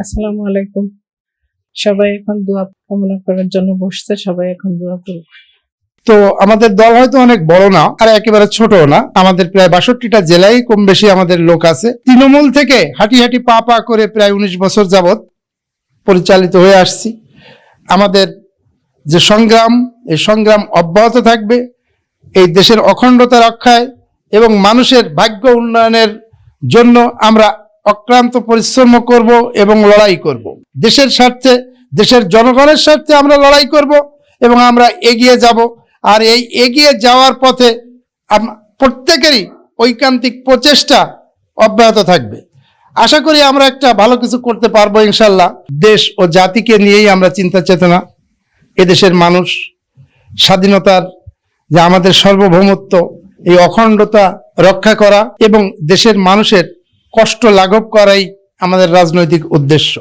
আসসালামু আলাইকুম। সবাই এখন দোয়া কামনা করার জন্য বসছে, সবাই এখন দোয়া করুক। তো আমাদের দল হয়তো অনেক বড় না আর একেবারে ছোট না, আমাদের প্রায় 62টা জেলায় কম বেশি আমাদের লোক আছে। তৃণমূল থেকে হাঁটি হাঁটি পা পা করে প্রায় 19 বছর যাবৎ পরিচালিত হয়ে আসছি। আমাদের যে সংগ্রাম, এই সংগ্রাম অব্যাহত থাকবে এই দেশের অখণ্ডতা রক্ষায় এবং মানুষের ভাগ্য উন্নয়নের জন্য। আমরা অক্লান্ত পরিশ্রম করব এবং লড়াই করব। দেশের স্বার্থে, দেশের জনগণের স্বার্থে আমরা লড়াই করব এবং আমরা এগিয়ে যাব। আর এই এগিয়ে যাওয়ার পথে প্রত্যেকেরই ঐকান্তিক প্রচেষ্টা অব্যাহত থাকবে। আশা করি আমরা একটা ভালো কিছু করতে পারবো ইনশাল্লাহ। দেশ ও জাতিকে নিয়েই আমরা চিন্তা চেতনা। এদেশের মানুষ স্বাধীনতার যে আমাদের সার্বভৌমত্ব, এই অখণ্ডতা রক্ষা করা এবং দেশের মানুষের কষ্ট লাঘব করাই আমাদের রাজনৈতিক উদ্দেশ্য।